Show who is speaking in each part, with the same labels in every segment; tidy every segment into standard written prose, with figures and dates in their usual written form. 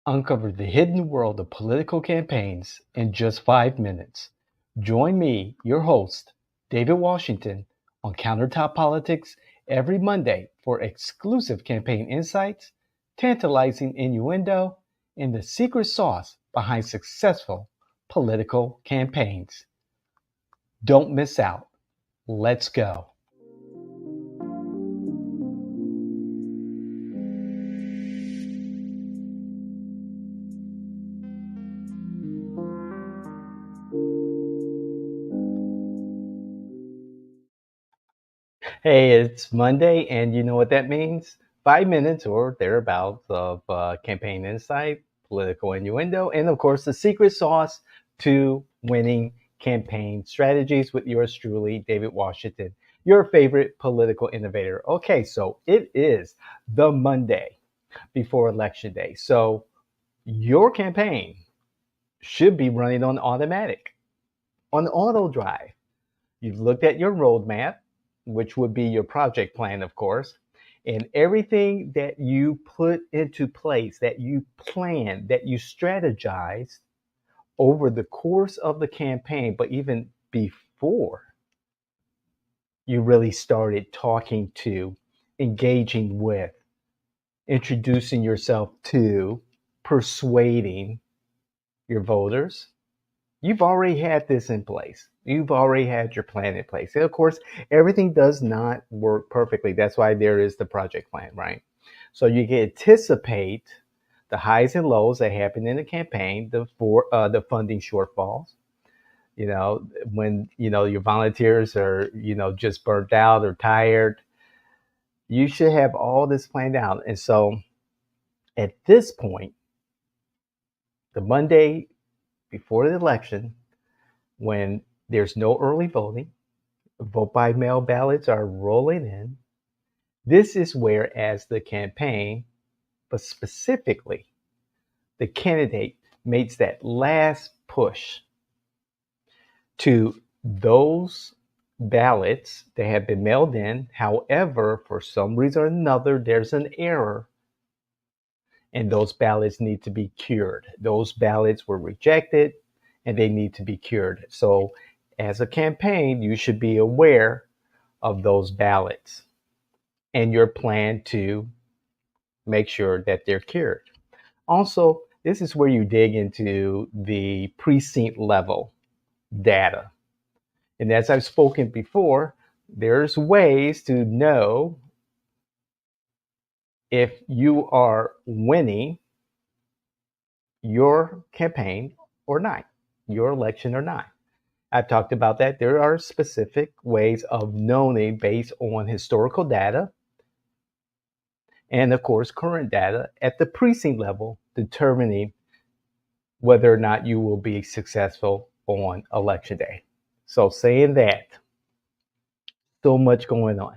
Speaker 1: Uncover the hidden world of political campaigns in just 5 minutes. Join me, your host, David Washington, on CounterTop Politics every Monday for exclusive campaign insights, tantalizing innuendo, and the secret sauce behind successful political campaigns. Don't miss out. Let's go. Hey, it's Monday, and you know what that means? 5 minutes or thereabouts of campaign insight, political innuendo, and of course, the secret sauce to winning campaign strategies with yours truly, David Washington, your favorite political innovator. Okay, so it is the Monday before Election Day. So your campaign should be running on automatic, on auto drive. You've looked at your roadmap, which would be your project plan, of course, and everything that you put into place, that you plan, that you strategize over the course of the campaign, but even before you really started talking to, engaging with, introducing yourself to, persuading your voters. You've already had this in place. You've already had your plan in place. And of course, everything does not work perfectly. That's why there is the project plan, right? So you can anticipate the highs and lows that happen in the campaign, the funding shortfalls. When your volunteers are just burnt out or tired. You should have all this planned out. And so at this point, the Monday before the election, when there's no early voting, vote by mail ballots are rolling in. This is where, as the campaign, but specifically the candidate, makes that last push to those ballots that have been mailed in. However, for some reason or another, there's an error, and those ballots need to be cured. Those ballots were rejected, and they need to be cured. So as a campaign, you should be aware of those ballots and your plan to make sure that they're cured. Also, this is where you dig into the precinct level data. And as I've spoken before, there's ways to know if you are winning your campaign or not, your election or not. I've talked about that. There are specific ways of knowing based on historical data and, of course, current data at the precinct level, determining whether or not you will be successful on election day. So, saying that, so much going on.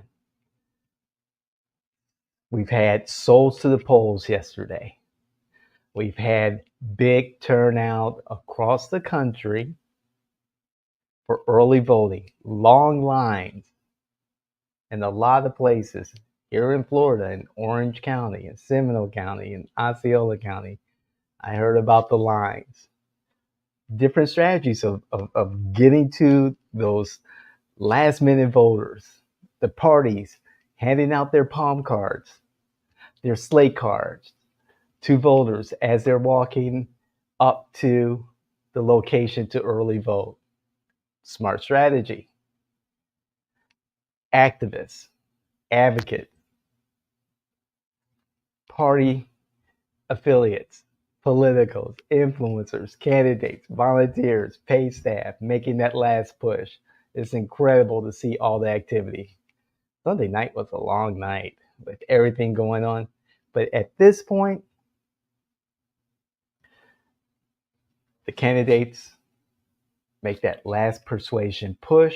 Speaker 1: We've had souls to the polls yesterday. We've had big turnout across the country for early voting, long lines in a lot of places here in Florida, in Orange County, in Seminole County, in Osceola County. I heard about the lines, different strategies of getting to those last minute voters, the parties handing out their palm cards, their slate cards to voters as they're walking up to the location to early vote. Smart strategy. Activists, advocates, party affiliates, politicals, influencers, candidates, volunteers, paid staff making that last push. It's incredible to see all the activity. Sunday night was a long night with everything going on. But at this point, the candidates make that last persuasion push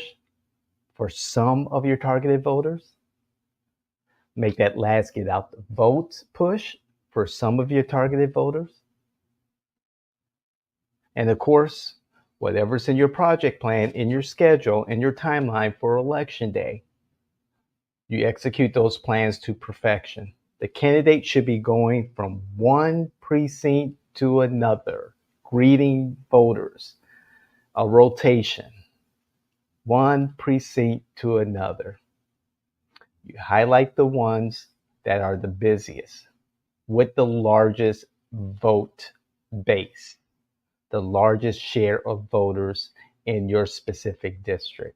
Speaker 1: for some of your targeted voters. Make that last get out the vote push for some of your targeted voters. And of course, whatever's in your project plan, in your schedule, in your timeline for election day, you execute those plans to perfection. The candidate should be going from one precinct to another, greeting voters, a rotation, one precinct to another. You highlight the ones that are the busiest with the largest vote base, the largest share of voters in your specific district.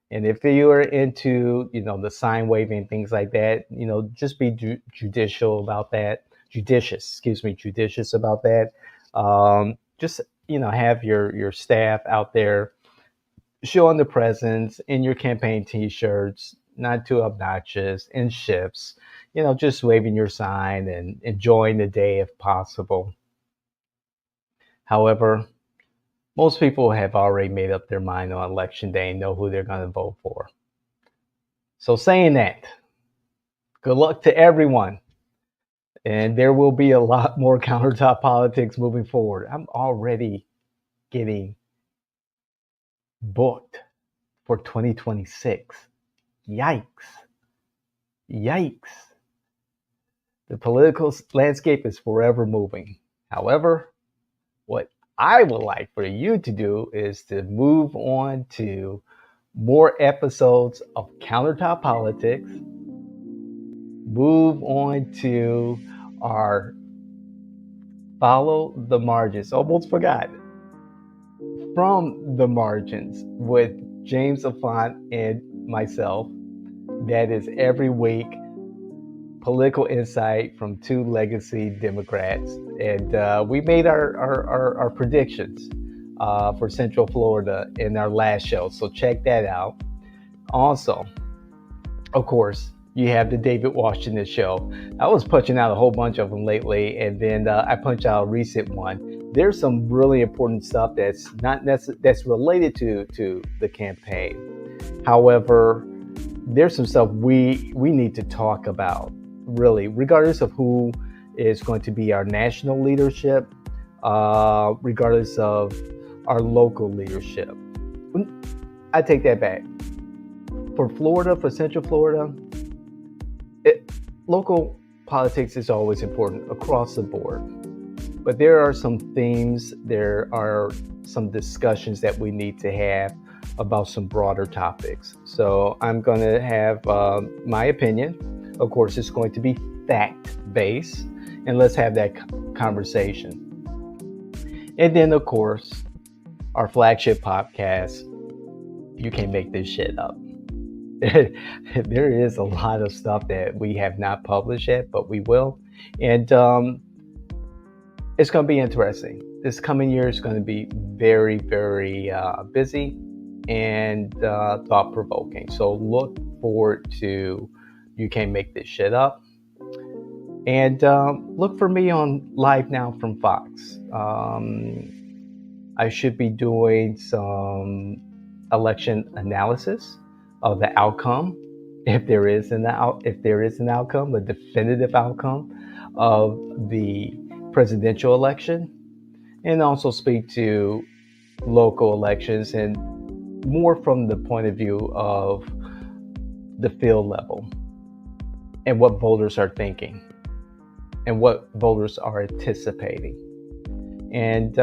Speaker 1: And if you are into, the sign waving, things like that, just be judicial about that. Judicious about that. Just, have your staff out there showing the presence in your campaign t-shirts, not too obnoxious, in shifts, just waving your sign and enjoying the day if possible. However, most people have already made up their mind on election day and know who they're going to vote for. So saying that, good luck to everyone. And there will be a lot more countertop politics moving forward. I'm already getting booked for 2026. Yikes. Yikes. The political landscape is forever moving. However, what I would like for you to do is to move on to more episodes of Countertop Politics. Move on to our Follow the Margins. Almost forgot. From the Margins with James Affont and myself. That is every week. Political insight from two legacy Democrats. And we made our predictions for Central Florida in our last show. So check that out. Also, of course, you have the David Washington show. I was punching out a whole bunch of them lately, and then I punched out a recent one. There's some really important stuff that's not that's related to the campaign. However, there's some stuff we need to talk about, really, regardless of who is going to be our national leadership, regardless of our local leadership. I take that back. For Florida, for Central Florida, local politics is always important across the board. But there are some themes, there are some discussions that we need to have about some broader topics. So I'm going to have my opinion. Of course, it's going to be fact-based, and let's have that conversation. And then, of course, our flagship podcast, You Can't Make This Shit Up. There is a lot of stuff that we have not published yet, but we will. And it's going to be interesting. This coming year is going to be very, very busy and thought-provoking. So look forward to You Can't Make This Shit Up. And look for me on Live Now from Fox. I should be doing some election analysis of the outcome, if there is an outcome, a definitive outcome of the presidential election, and also speak to local elections and more from the point of view of the field level and what voters are thinking and what voters are anticipating. And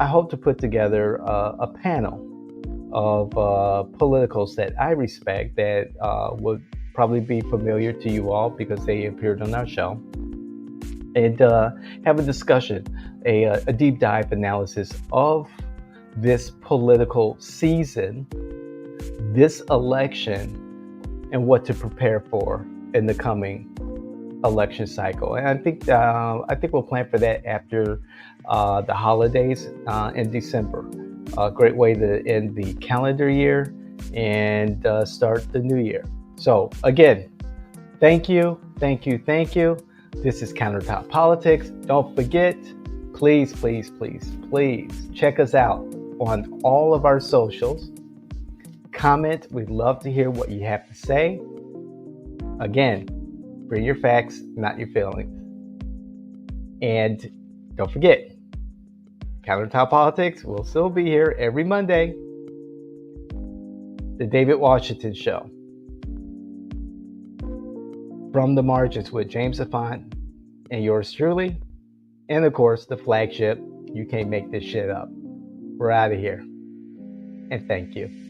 Speaker 1: I hope to put together a panel of politicals that I respect that would probably be familiar to you all because they appeared on our show, and have a discussion, a deep dive analysis of this political season, this election, and what to prepare for in the coming election cycle. And I think we'll plan for that after the holidays in December. A great way to end the calendar year and start the new year. So again, thank you. This is Countertop Politics. Don't forget, please check us out on all of our socials. Comment. We'd love to hear what you have to say. Again, bring your facts, not your feelings. And don't forget, Countertop Politics will still be here every Monday. The David Washington Show. From the Margins with James Affont and yours truly. And of course, the flagship, you can't make this shit up. We're out of here. And thank you.